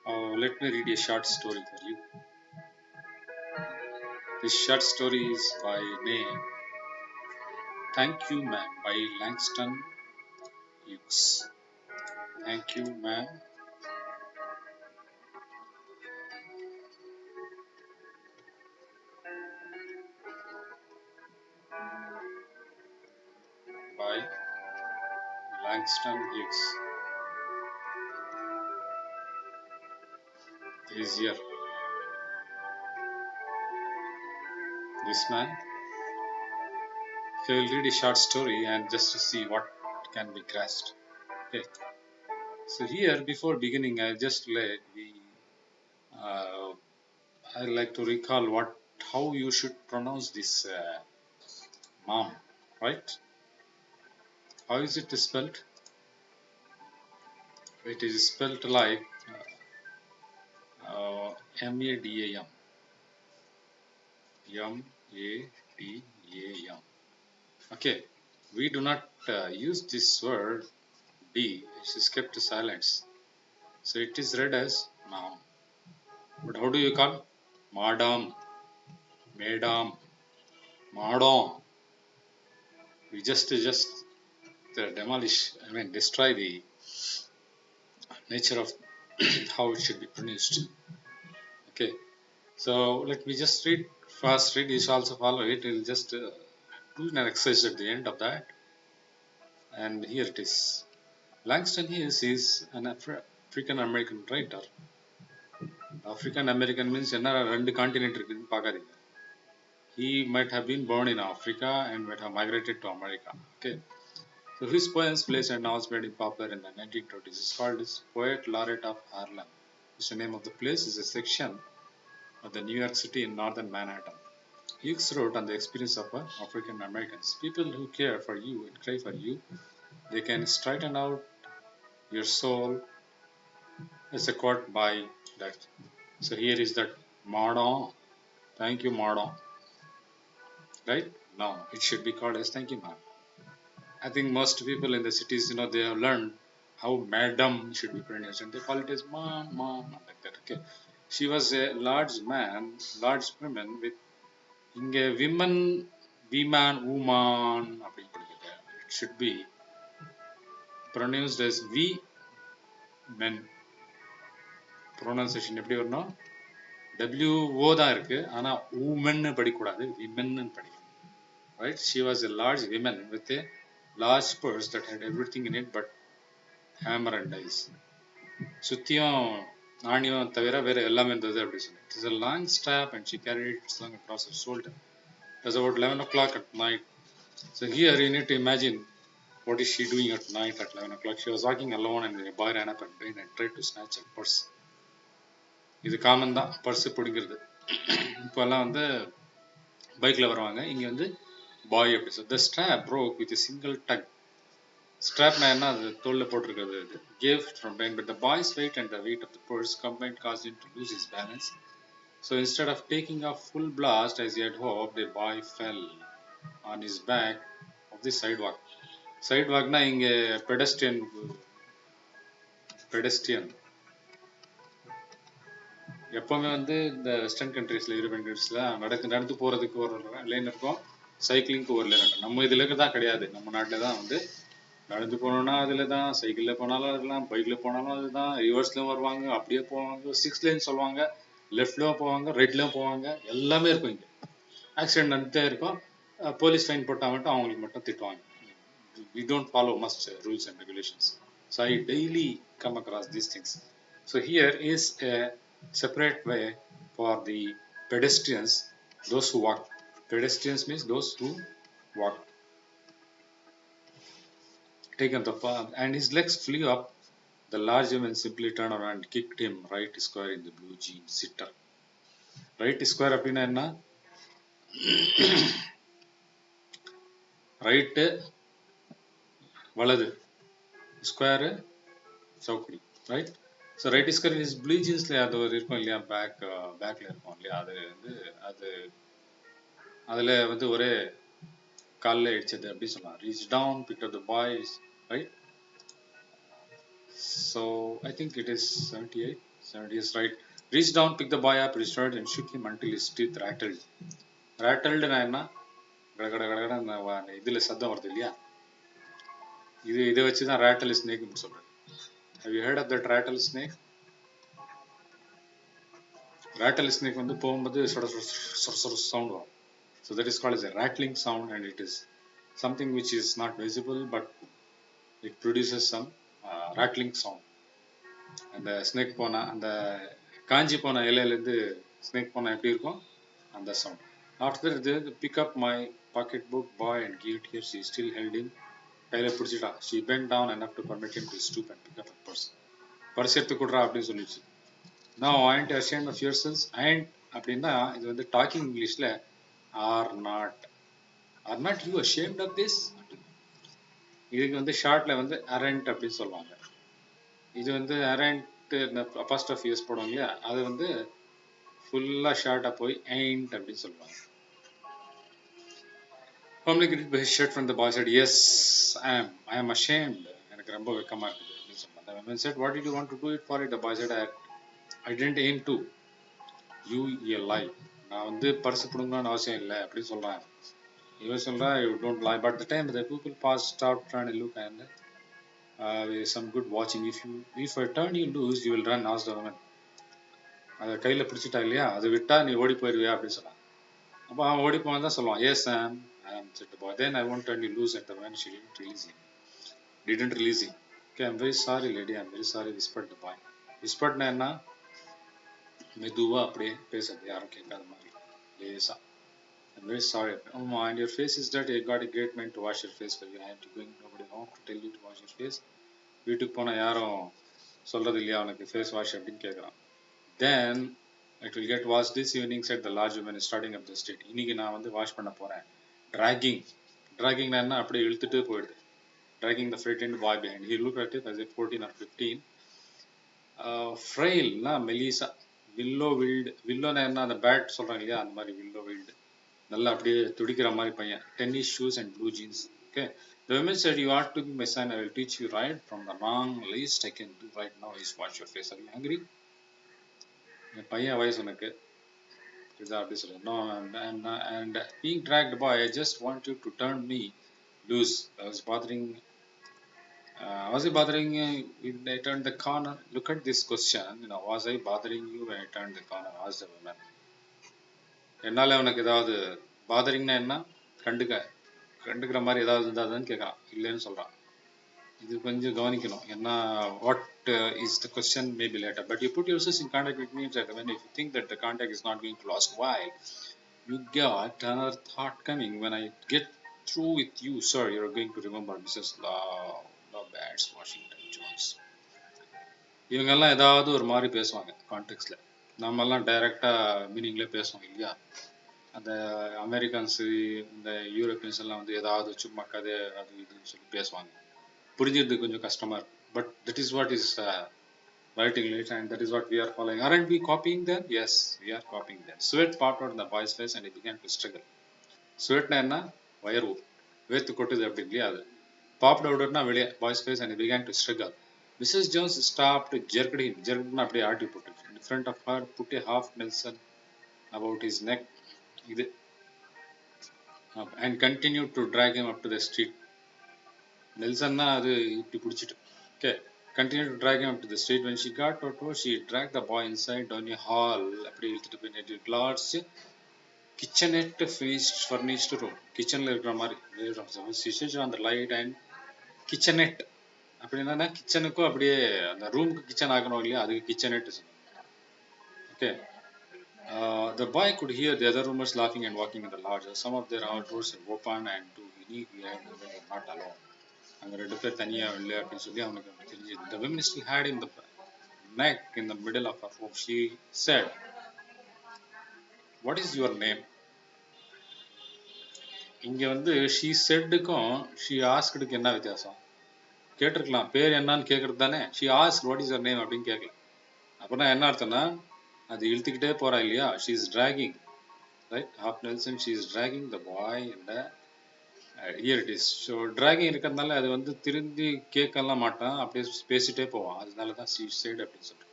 Let me read a short story for you. This short story is by name Thank You Ma'am by Langston Hughes. Thank you, ma'am. By Langston Hughes. Is here. This man. He will read a short story and just to see what can be grasped. Okay. So here, before beginning, uh, I like to recall how you should pronounce this mom, right? How is it spelled? It is spelled like M-A-D-A-M. M-A-D-A-M. Okay, we do not use this word D. It is kept to silence. So it is read as ma'am. But how do you call? Madam, madam, madam. We just demolish, destroy the nature of how it should be pronounced. Okay, so let me just read fast. Read. You shall also follow it. We'll just do an exercise at the end of that. And here it is. Langston Hughes is an African American writer. African American means என்ன ரெண்டு continent இருக்குன்னு பார்க்காதீங்க. He might have been born in Africa and might have migrated to America. Okay. So his poems, plays and novels made him popular in the 1920s. It's called as Poet Laureate of Harlem. It's the name of the place. Is a section of the New York City in northern Manhattan. Hughes wrote on the experience of African Americans. People who care for you and cry for you, they can straighten out your soul. As a quote by that. So here is that Madam. Thank you, Madam. Right? Now it should be called as thank you, ma'am. I think most people in the cities, they have learned how madam should be pronounced and they call it as mom, mom, like that. Okay. She was a large woman with women, woman. It should be pronounced as we men. Pronunciation எப்படி வரணும்? WO தான் இருக்கு ஆனா women படிக்கக்கூடாது women படிக்கணும். Right? She was a large woman with a large purse that had everything in it but hammer and dice. சுத்தியும் நாணயம் தவிர வேற எல்லாமே இருந்தது அப்படி சொல்லி. It is a long strap and she carried it slung across her shoulder. It was about 11 o'clock at night. So here you need to imagine what is she doing at night at 11 o'clock. She was walking alone and a boy ran up and tried to snatch her purse. இது common தான் purse பிடிக்கிறது. இப்போல்லாம் வந்து பைக்கில் வருவாங்க. இங்கே வந்து பாய் அப்படி சொல்லி. The strap broke with a single tug. Strapனா என்ன அது தோளில் போட்டிருக்கிறது இது. Gave from pain, but the boy's weight and the weight of the purse combined caused him to lose his balance. So instead of taking a full blast as he had hoped, the boy fell on his back of the sidewalk. Sidewalkனா இங்கே pedestrian எப்பவுமே வந்து இந்த western கண்ட்ரீஸ்ல European கண்ட்ரீஸ்ல நடந்து போறதுக்கு ஒரு line இருக்கும், சைக்கிளிங்க்கு ஒரு line இருக்கும். நம்ம இதுல தான் கிடையாது. நம்ம நாட்டில தான் வந்து நடந்து போனோம்னா அதுல தான், சைக்கிள்ல போனாலும் அதுதான், பைக்ல போனாலும் அதுதான், ரிவர்ஸ்லயும் வருவாங்க, அப்படியே போவாங்க, 6 லைன் சொல்லுவாங்க, லெஃப்ட்லயும் போவாங்க, ரைட்லயும் போவாங்க, எல்லாமே இருக்கும். இங்க ஆக்சிடென்ட் நடந்துட்டே இருக்கும். போலீஸ் ஃபைன் போட்டா மட்டும் அவங்களுக்கு மட்டும் திட்டுவாங்க. We don't follow much rules and regulations. So I daily come across these things. So here is a separate way for the pedestrians, those who walk. Pedestrians means those who walk. Taken the farm and his legs flew up. The large woman simply turned around and kicked him right square in the blue jean sitter. Right square அப்படின்னா என்ன? Right வலது, square சவுக்கடி. Right. So right square is blue ஜீன்ஸில் அது ஒரு இருக்கும் இல்லையா, பேக்கில் இருக்கும் இல்லையா, அது வந்து அதில் வந்து ஒரே காலில் அடிச்சது அப்படி சொல்லலாம். Reach down, pick up the boys. Right. So I think it is 78, So he is right. Reached down, picked the boy up, restored and shook him until his teeth rattled. Rattled na என்ன கடகட கடகட இதுல சத்தம் வருது இல்லையா, இதை வச்சுதான் rattle snake சொல்றேன். Have you heard of that rattle snake? Rattle snake வந்து போகும்போது சொட சொட sound வரும். So that is called as a rattling sound, and it is something which is not visible but it produces some rattling sound. அந்த snake போனா அந்த காஞ்சி போன இலையிலேருந்து snake போனா எப்படி இருக்கும் அந்த sound. After they pick up my pocketbook boy and give it here. She still held him. கையில பிடிச்சிட்டா. She bent down enough to permit him to stoop and pick up a purse. Purse எடுத்து கொடுறா அப்படின்னு சொல்லிடுச்சு. Now aren't you ashamed of yourselves? Aren't அப்படின்னா இது வந்து docking இங்கிலீஷ்ல are not you ashamed of this? இதுக்கு வந்து ஷார்ட்ல வந்து aren't அப்படின்னு சொல்லுவாங்க. இது வந்து aren't apostrophe யூஸ் பண்ணுவாங்க இல்லையா, அது வந்து ஃபுல்லா ஷார்ட்டா போய் ain't அப்படின்னு சொல்லுவாங்க. Firmly greeted by his shirt from the boy said, yes, I am ashamed. எனக்கு ரொம்ப வெக்கமா இருக்குது அப்படின்னு சொன்னாங்க. The woman said, what did you want to do it for it? The boy said, I didn't aim to. You a lie. நான் வந்து purse பிடுங்கணும்னு அவசியம் இல்லை அப்படின்னு சொல்றேன். இவன் சொல்றா, you don't lie. But the time the people passed out trying to look and with some good watching. If I turn you loose, you will run, asked the woman. அதை கையில பிடிச்சிட்டா இல்லையா, அதை விட்டா நீ ஓடி போயிடுவியா அப்படின்னு சொன்னான். அப்போ அவன் ஓடி போவான் தான் சொல்லுவான். Yes, I am, said the boy. Then I won't turn you loose at the woman. She didn't release him. Okay, I'm very sorry, lady. I'm very sorry, whispered the boy. Whispered na enna மெதுவா அப்படியே பேசுறது, யாரும் கேட்காத மாதிரி லேசா. I'm very sorry. Oh, and your face is dirty. I got a great man to wash your face for you. I am going nobody home to tell you to wash your face. வீட்டுக்கு போனா யாரும் சொல்றது இல்லையா உனக்கு face wash அப்படின்னு கேட்குறான். Then it will get washed this evening, said the large woman starting up the street. இன்னைக்கு நான் வந்து வாஷ் பண்ண போறேன். Dragging na enna அப்படியே இழுத்துட்டு போயிடுது. Dragging the frightened boy behind. He looked at it as if 14 or 15. Frail na மெலிசா, வில்லோனா என்ன அந்த பேட் சொல்றாங்க இல்லையா, அந்த மாதிரி வில்லோ வில்டு, நல்லா அப்படியே துடிக்கிற மாதிரி பையன். Tennis shoes and blue jeans. Okay. The woman said, you ought to be my son. I will teach you right from the wrong. Least I can do right now is wash your face. Are you hungry? என் பையன் வயசு உனக்கு இதா அப்படி சொல்ல. No, and being dragged boy, I just want you to turn me loose. Was I bothering you when I turned the corner? Look at this question. Was I bothering you when I turned the corner? Asked the woman. என்னால உனக்கு ஏதாவது பாதரிங்னா என்ன, கண்டுக்கிற மாதிரி ஏதாவது இருந்தாதான்னு கேட்கறான். இல்லைன்னு சொல்றான். இது கொஞ்சம் கவனிக்கணும். என்ன what is the question maybe later, but you put yourself in contact with me that when if you think that the contact is not going to last while, you got another thought coming. When I get through with you, sir, you're going to remember Mrs. Laubats, Washington Jones. இவங்கெல்லாம் ஏதாவது ஒரு மாதிரி பேசுவாங்க கான்டெக்ட்ல. நம்மெல்லாம் டைரக்டா மீனிங்ல பேசுவோம் இல்லையா. அந்த அமெரிக்கன்ஸு இந்த யூரோப்பியன்ஸ் எல்லாம் வந்து ஏதாவது சும்மா கதை அது இதுன்னு சொல்லி பேசுவாங்க. புரிஞ்சுறது கொஞ்சம் கஷ்டமா இருக்கும். But that is what is writing late, and that is what we are following. Aren't we copying them? Yes, we are copying them. Sweat popped out in the boy's face and he began to struggle. Sweatனா என்ன, வயர்வு, வேர்த்து கொட்டுது அப்படி இல்லையா, அது popped outனா வெளியே, boy's face, and he began to struggle. Mrs. Jones stopped, jerked அப்படியே ஆட்டி போட்டு. In front of her, put a half Nelson about his neck and continued to drag him up to the street. நெல்சன்னா அது இப்படி பிடிச்சிட்டு. Okay. Continued to drag him up to the street. When she got to her, she dragged the boy inside down a hall. அப்படி இழுத்துட்டு போய் நேற்று large kitchenette furnished room. கிச்சன்ல இருக்கிற மாதிரி. She switched on the light and kitchenette அப்படின்னா கிச்சனுக்கும் அப்படியே அந்த ரூமுக்கு கிச்சன் ஆகணும் இல்லையா, அதுக்கு kitchenette. Okay. The boy could hear the other roomers laughing and walking in the lodge. Some of their outdoors were open and to unique behind them they were not alone. அங்கே ரெண்டு பேர் தனியாக இல்லை அப்படின்னு சொல்லி அவனுக்கு தெரிஞ்சது. The woman still had in the neck in the middle of her room. She said, what is your name? இங்க வந்து she saidக்கும் she askedக்கு என்ன வித்தியாசம்? கேட்டிருக்கலாம், பேர் என்னன்னு கேட்கறது தானே. she asked what is your name அப்படின்னு கேட்கல. அப்படின்னா என்ன அர்த்தம்னா அது இழுத்துக்கிட்டே போறா இல்லையா. she is dragging, right? Half Nelson, she is dragging the boy in the here it is. So dragging இருக்கிறதுனால அது வந்து திரும்பி கேட்கலாம் மாட்டான், அப்படியே பேசிட்டே போவான். அதனால தான் she said அப்படின்னு சொல்றேன்.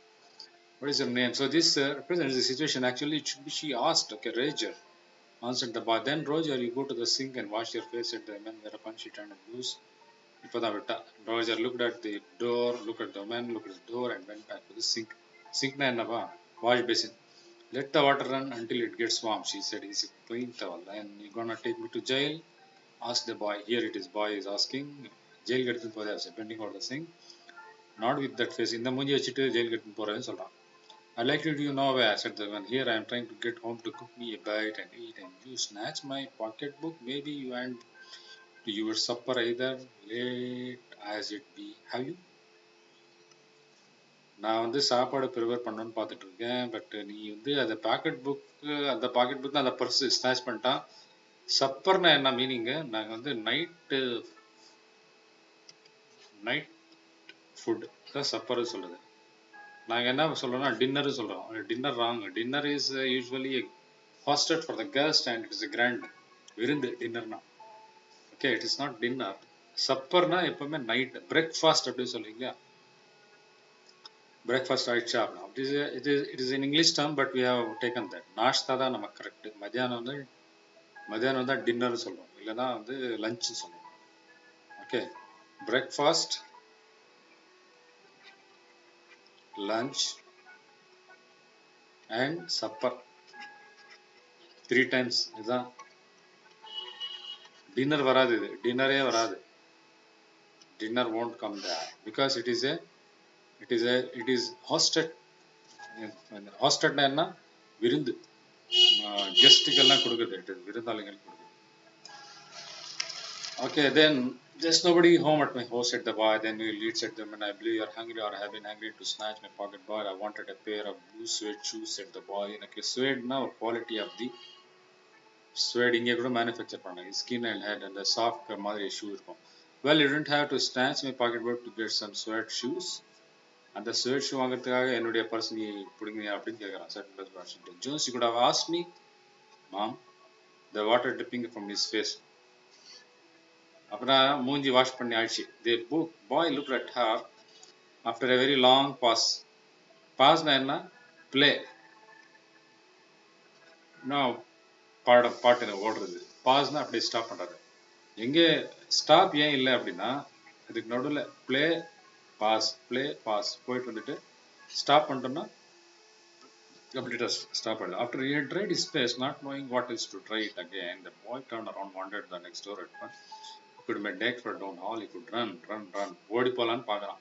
What is your name? So this represents the situation. Actually, it should be she asked. Okay, Roger answered the boy. Then Roger, you go to the sink and wash your face at the woman. Whereupon she turned loose. இப்பதான் விட்டா. Roger looked at the door, looked at the woman, looked at the door, and went back to the sink. Sinkna என்னப்பா? Wash basin. Let the water run until it gets warm. She said, "Is it clean towel? And you gonna take me to jail?" Asked the boy. Here it is. Boy is asking. Jail எடுத்துன்னு போதா? Bending over the sink. Not with that face. இந்த மூஞ்சி வச்சுட்டு jail எடுத்துன்னு போறேன்னு சொல்றான். I'd like you to know where, said the one. Here I am trying to get home to cook me a bite and eat, and you snatch my pocketbook. Maybe you and to your supper either, late as it be. Have you? நான் வந்து சாப்பாடு prepare பண்ணணும்னு பார்த்துட்டு இருக்கேன். But நீ வந்து அந்த packet book அந்த பர்ஸ் ஸ்நாச் பண்ணிட்டான். சப்பர்னா என்ன மீனிங்கு? நாங்கள் வந்து நைட் ஃபுட் தான் சப்பர் சொல்லுது. நாங்கள் என்ன சொல்கிறோம்னா டின்னர் சொல்கிறோம். Dinner wrong. Dinner is usually hosted for the guest and it is a grand விருந்து டின்னர்னா. Okay, it is not dinner. சப்பர்னா எப்பவுமே நைட். பிரேக்ஃபாஸ்ட் அப்படின்னு சொல்றீங்க. பிரேக்ஃபாஸ்ட் ஆயிடுச்சா அப்படின்னா it is in English term, but we have taken that. நாஷ்தா தான் நமக்கு கரெக்ட். மத்தியானம் தான் டின்னர் சொல்றோம், இல்லைன்னா வந்து லஞ்ச் சொல்றோம். Okay, breakfast, lunch and supper 3 times. இதுதான் டின்னர். வராது, இது டின்னரே வராது. Dinner won't come there because it is hosted. ஹாஸ்டட்னா என்ன? விருந்து. கெஸ்ட்டுக்கெல்லாம் கொடுக்குறது. இட் இஸ் விருந்தாளிகளுக்கு கொடுக்குது. Okay, then there's nobody home at my house, said the boy. Then we lead, said the man, I believe you're hungry or have been hungry to snatch my pocket boy. I wanted a pair of blue suede shoes, said the boy. எனக்கு suede-னா ஒரு quality of the suede இங்கே கூட manufacture பண்ணாங்க. Skin and head and the soft மாதிரி shoe இருக்கும். Well, you didn't have to snatch my pocketbook to get some suede shoes. அந்த suede shoe வாங்குறதுக்காக என்னுடைய பர்ஸ் நீ பிடிங்க அப்படின்னு கேட்குறான். Said Washington. Jones, you could have asked me, Mom. The water dripping from his face. அப்புறம் மூஞ்சி wash பண்ணி ஆயிடுச்சு. The boy looked at her after a very long pause. Pause-னா என்ன? Play. நான் பாட்டு ஓடுறது. Pause-னா அப்படியே ஸ்டாப் பண்றது. எங்கே ஸ்டாப் ஏன் இல்லை அப்படின்னா, இதுக்கு நடுவில் பிளே பாஸ் போயிட்டு வந்துட்டு ஸ்டாப் பண்ணிட்டோம்னா கம்ப்ளீட்டாக ஸ்டாப் ஆகிடும். After he had tried his face, not knowing what is to try it again, the boy turned around, wandered the next door. He could make deck for down hall. He could run. ஓடி போகலான்னு பார்க்குறான்.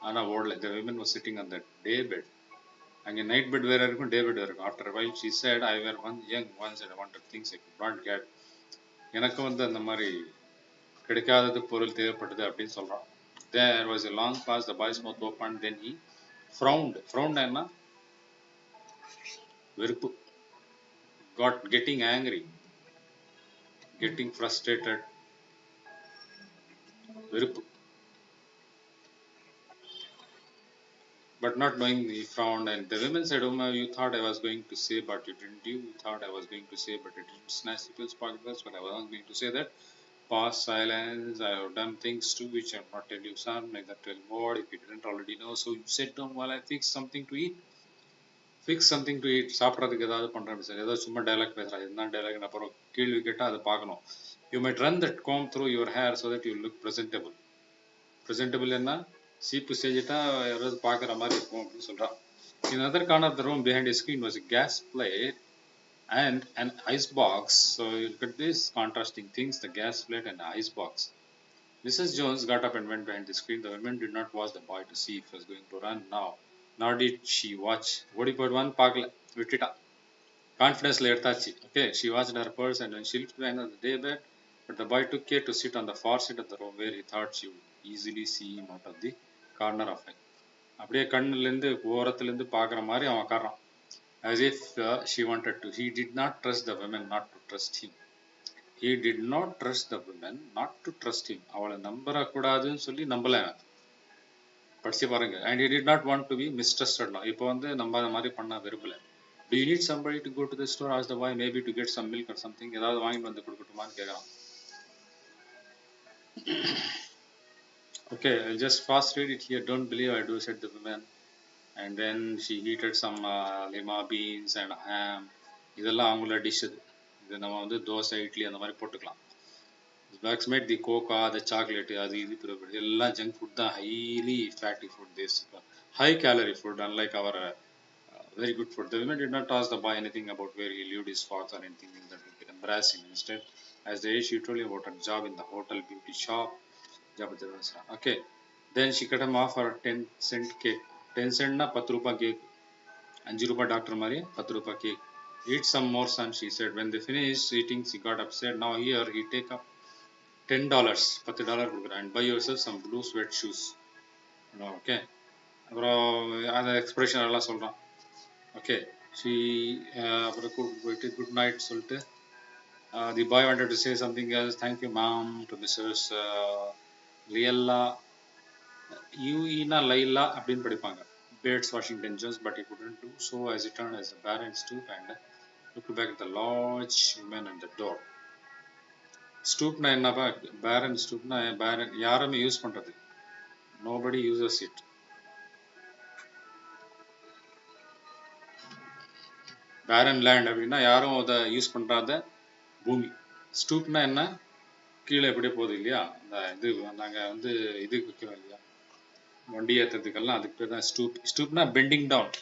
ஆனால் ஓடல. The women was sitting on the day bed. அங்கே night bed வேறு இருக்கும், டே bed வேறு இருக்கும். After a while she said, I were one young once and I wanted things I could not get. எனக்கு வந்து அந்த மாதிரி கிடைக்காதது பொருள் தேவைப்பட்டது அப்படின்னு சொல்றான். There was a long pause. The boy's mouth opened. Then he frowned. என்ன? வெறுப்பு. Getting angry, getting frustrated. வெறுப்பு. But not knowing, he frowned. And the women said, "Oh, you thought I was going to say, but you didn't. You thought I was going to say, but it didn't. Snatch people's pockets, but I wasn't going to say that." Pause, silence. I have done things too which I have not tell you, son. Like that, tell more if you didn't already know. So you sit down while I fix something to eat. Fix something to eat. சாப்பிட்றதுக்கு ஏதாவது பண்ணுறேன் sir. ஏதாவது சும்மா dialogue பேசுகிறேன். என்ன dialogue? அப்புறம் கேள்வி கேட்டால் அதை பார்க்கணும். You might run that comb through your hair so that you look presentable. Presentable என்ன? சீப்பு செஞ்சுட்டா யாராவது பார்க்குற மாதிரி இருக்கும் அப்படின்னு சொல்கிறான். In another corner of the room behind a screen was a gas plate and an ice box. So you look at these contrasting things, the gas plate and the ice box. Mrs. Jones got up and went behind the screen. The woman did not watch the boy to see if he was going to run now. Nor did she watch. ஓடி போயிடுவான்னு பார்க்கல, விட்டுட்டா. கான்ஃபிடன்ஸ்ல எடுத்தாச்சு. Okay, she watched her purse and when she looked behind the day bed, but the boy took care to sit on the far side of the room where he thought she would easily see him out of the corner of it. அப்படியே கண்ணுலேருந்து ஓரத்துலேருந்து பார்க்குற மாதிரி அவன் உட்காரான். As if she wanted to. He did not trust the women not to trust him. He did not trust the women not to trust him. அவளை நம்பக்கூடாதுன்னு சொல்லி நம்பல. படிச்சு பாருங்க. And he did not want to be mistrusted now. இப்போ வந்து நம்பாத மாதிரி பண்ண விரும்பல. Do you need somebody to go to the store? Asked the boy. Maybe to get some milk or something. ஏதாவது வாங்கிட்டு வந்து கொடுக்கட்டுமான்னு கேட்குறான். Okay, I'll just fast read it here. Don't believe I do, said the woman. and then she heated some lima beans and ham. இதெல்லாம் அவங்களோட dish. இது நம்ம வந்து தோசை இட்லி அந்த மாதிரி போட்டுக்கலாம். Vaccumate the coca, the chocolate, அது இது எல்லாம் junk food தான், highly fatty food, this high calorie food, unlike our very good food. The women did not ask the boy anything about where he lived, his father, or anything that would be embarrassing. Instead, as the age she told him about her job in the hotel beauty shop. Okay, then she cut him off her 10-cent cake. 10 cent na 10 rupa cake. 5 rupa doctor mari 10 rupa cake. Eat some more, son, she said. When they finished eating, she got upset. Now here he take up $10, $10 கொடுக்குறேன், and buy yourself some blue sweat shoes. Okay, அப்புறம் அந்த expression எல்லாம் சொல்கிறான். Okay, she அப்புறம் கூப்பிட்டு போயிட்டு good night சொல்லிட்டு, the boy wanted to say something else. Thank you ma'am to Mrs Luella, யூஇனா லைலா அப்படின்னு படிப்பாங்க, Bates Washington Jones, but he couldn't do so as he turned as the Baron stooped and looked back at the large woman at the door. ஸ்டூப்னா என்னப்பா? பேரன் ஸ்டூப்னா பேரன் யாருமே use பண்றது, nobody uses it. பேரன் லேண்ட் அப்படின்னா யாரும் அதை யூஸ் பண்றாத பூமி. ஸ்டூப்னா என்ன? கீழே எப்படியே போகுது இல்லையா, அந்த இது நாங்கள் வந்து இது வைக்கிறோம் இல்லையா, வண்டி ஏற்றுறதுக்கெல்லாம், அதுக்கு பேர் தான் ஸ்டூப். ஸ்டூப்னா bending down.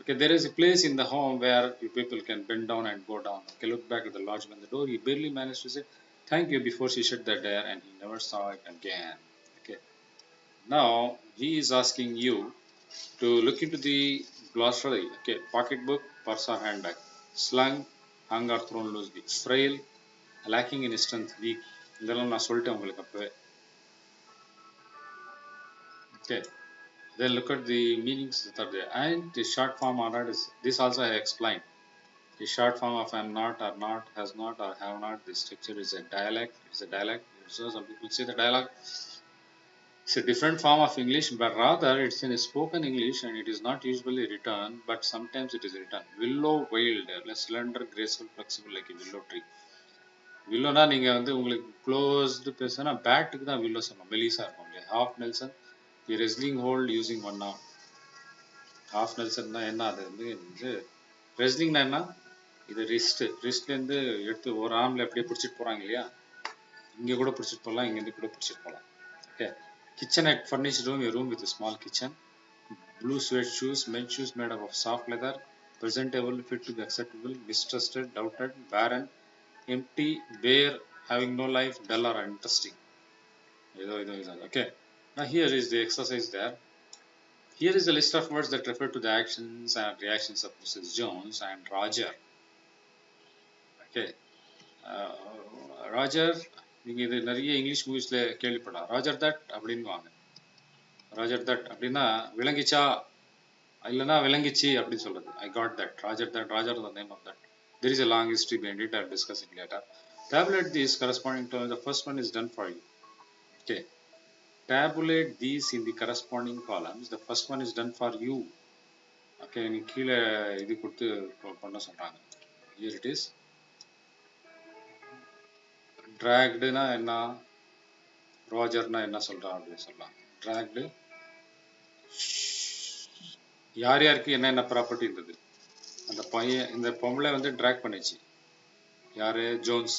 Okay, there is a place in the home where you people can bend down and go down. Okay, look back at the lodge when the door. He barely managed to say thank you before she shut the door, and he never saw it again. Okay, now he is asking you to look into the glossary. Okay, pocketbook, purse or handbag, slung, hung or thrown loosely, frail, lacking in strength, weak. இதெல்லாம் நான் சொல்லிட்டேன் உங்களுக்கு அப்பவே. Okay, then look at the meanings that are there, and the short form or not is this also I explained. The short form of am not or not, has not or have not. This structure is a dialect. It's a dialect. So some people say the dialogue. It's a different form of English, but rather it's in a spoken English, and it is not usually written, but sometimes it is written. Willow wild, slender, graceful, flexible like a willow tree. வில்லோனா நீங்க வந்து உங்களுக்கு closed பேசுனா பேட்டுக்கு தான் willow சொல்லணும், மெலிசா இருக்கும் இல்லையா. Half Nelson, the wrestling hold using one arm. Half நெல்சன்னா என்ன, அது வந்து ரெஸ்லிங்னா என்ன, இது ரிஸ்ட்லேருந்து எடுத்து ஒரு ஆர்மில் அப்படியே பிடிச்சிட்டு போகிறாங்க இல்லையா, இங்கே கூட பிடிச்சிட்டு போகலாம், இங்கேருந்து கூட பிடிச்சிட்டு போகலாம். Okay, kitchen at furnished room, a room with a small kitchen, blue suede shoes, men's shoes made up of soft leather, presentable, fit to be acceptable, mistrusted, doubted, barren, empty, bare, having no life, dull or uninteresting. Okay, now here is the exercise there. Here is a list of words that refer to the actions and reactions of Mrs. Jones and Roger. Okay, ராஜர், நீங்கள் இது நிறைய English மூவிஸில் கேள்விப்படலாம். Rajat that அப்படின்வாங்க. ராஜர் that அப்படின்னா விளங்கிச்சா, இல்லைன்னா விளங்கிச்சு அப்படின்னு சொல்றது. I got that, Roger that, Roger the name of that. There is a long history behind it. I'll discuss it later. Tabulate these corresponding to the first one is done for you. Okay, tabulate these in the corresponding columns. The first one is done for you. Okay, நீ கீழே இது கொடுத்து பண்ண சொல்றாங்க. Here it is. ட்ராக்டுனா என்ன, ரோஜர்னா என்ன சொல்கிறான் அப்படின்னு சொல்லலாம். ட்ராக்டு யார் யாருக்கு என்னென்ன ப்ராப்பர்ட்டி இருந்தது, அந்த பையன் இந்த பொம்பளை வந்து ட்ராக் பண்ணிச்சு, யார், ஜோன்ஸ்.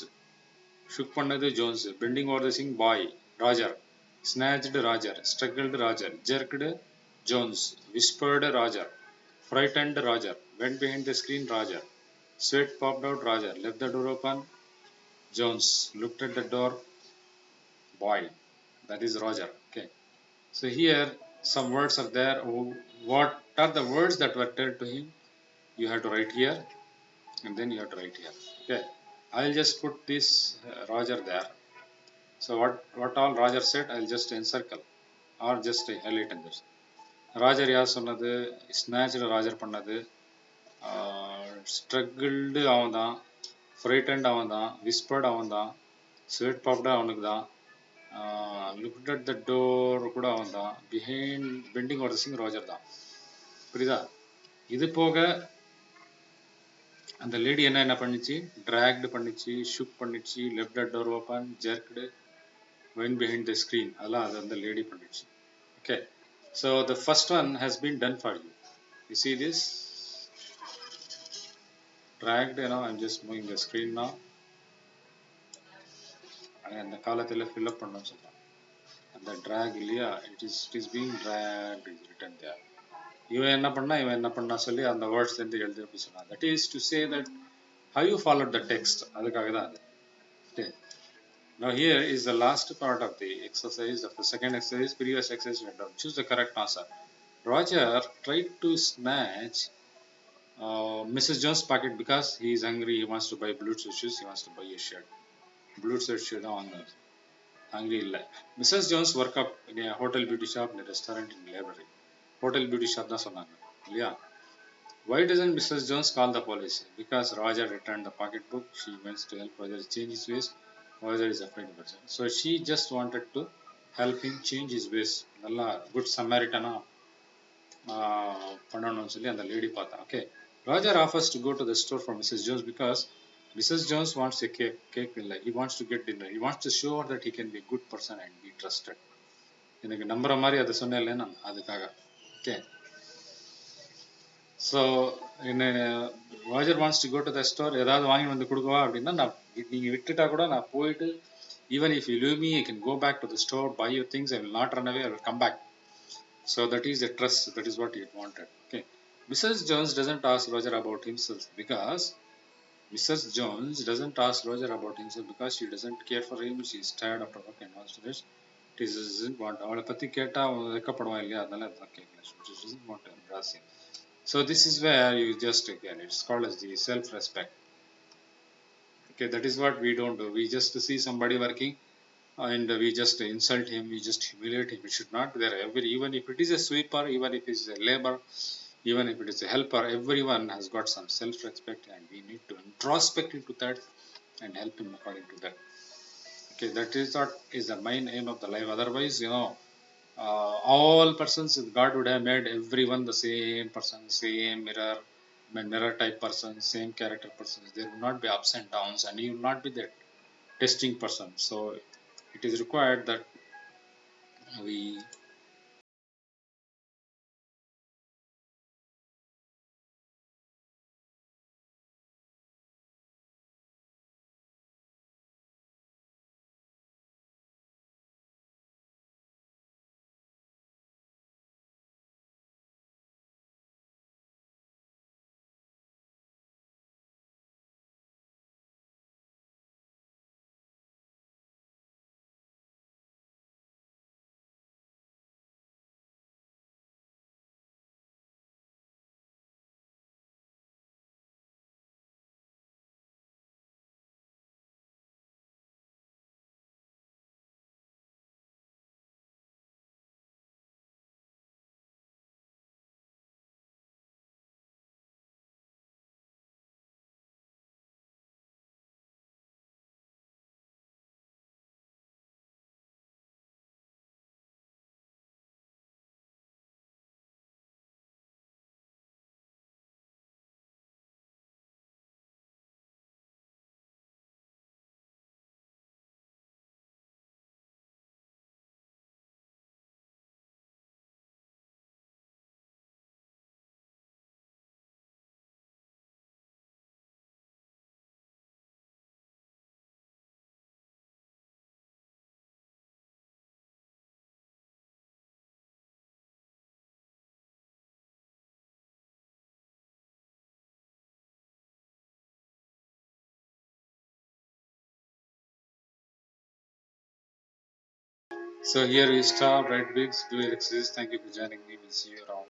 ஷுக் பண்ணது Jones. Bending over the sink boy, Roger. Snatched Roger, struggled Roger, jerked Jones, whispered Roger, frightened Roger, went behind the screen Roger, sweat popped out Roger, left the door open Jones, looked at the door, boy, that is Roger. Okay, so here some words are there. What are the words that were told to him? You have to write here, and then you have to write here. Okay, I'll just put this Roger there. So what all Roger said, I'll just encircle or just highlight in this. Roger யார் சொன்னது, ஸ்நாச்டு ராஜர் பண்ணது, struggled அவன் தான், frightened அவன் தான், whispered அவன் தான், sweat பாப்டா அவனுக்கு தான், லுக்ட் அட் த டோர் கூட அவன் தான், behind bending over the sing Roger தான். புரியுதா? இது போக அந்த லேடி என்ன பண்ணிச்சு, ட்ராக்டு பண்ணிச்சு, ஷுக் பண்ணிச்சு, left at door open, jerked, went behind the screen, அதெல்லாம் அது அந்த லேடி பண்ணிச்சு. Okay, so the first one has been done for you. You see this? Dragged, I'm just moving the screen now. And the காலத்தில் fill up பண்ணணும்னு சொல்றேன். And the drag இல்லையா, it is being dragged is written there. இவன் என்ன பண்ணா சொல்லி அந்த வேர்ட்ஸ்ல இருந்து எழுதி அப்படி சொன்னான். That is to say that how you followed the text. அதுக்காக தான் அது. Okay. Now here is the last part of the exercise of the second exercise. Previous exercise went down. Choose the correct answer. Roger tried to snatch Mrs. Jones' pocket because he is hungry. He wants to buy Bluetooth shoes. He wants to buy a shirt. Bluetooth shoe தான் வாங்கினார். Hungry இல்லை. Mrs. Jones work up in a hotel beauty shop in a restaurant in library. Hotel beauty shop தான் சொன்னாங்க இல்லையா? Why doesn't Mrs. Jones call the police? Because Roger returned the pocketbook. She wants to help Roger change his ways. Roger is afraid of her. So she just wanted to help him change his ways. நல்லா good Samaritan பண்ணணும்னு சொல்லி அந்த lady பார்த்தா. Okay. Roger offers to go to the store for Mrs. Jones because Mrs. Jones wants a cake இல்லை. He wants to get dinner. He wants to show her that he can be a good person and be trusted. எனக்கு நம்புற மாதிரி அதை சொன்னேன் இல்லை நான் அதுக்காக. Okay. So Roger wants to go to the store. ஏதாவது வாங்கி வந்து கொடுக்கவா அப்படின்னா நான் நீங்க விட்டுட்டா கூட நான் போயிட்டு even if you leave me I can go back to the store, buy your things. I will not run away. I will come back. So that is a trust. That is what he wanted. Okay. Mrs. Jones doesn't ask Roger about himself because Mrs. Jones doesn't ask Roger about himself because she doesn't care for him. She is tired after work and wants to rest. She doesn't want. அவளை பத்தி கேட்டா அவன் வெக்கப்படுவான் இல்லையா, அதனால அதான் கேட்கல. She doesn't want to embarrass him. So this is where you just again it's called as the self-respect. Okay, that is what we don't do. We just see somebody working and we just insult him, we just humiliate him. It should not be there. Even if it is a sweeper, even if it is a labor, even if it is a helper, everyone has got some self-respect and we need to introspect into that and help him according to that. Okay, that is what is the main aim of the life. Otherwise, all persons, God would have made everyone the same person, same mirror type person, same character person. There will not be ups and downs, and you will not be that testing person. So it is required that we so here we stop. Right, Biggs, do your exercise. Thank you for joining me. We'll see you around.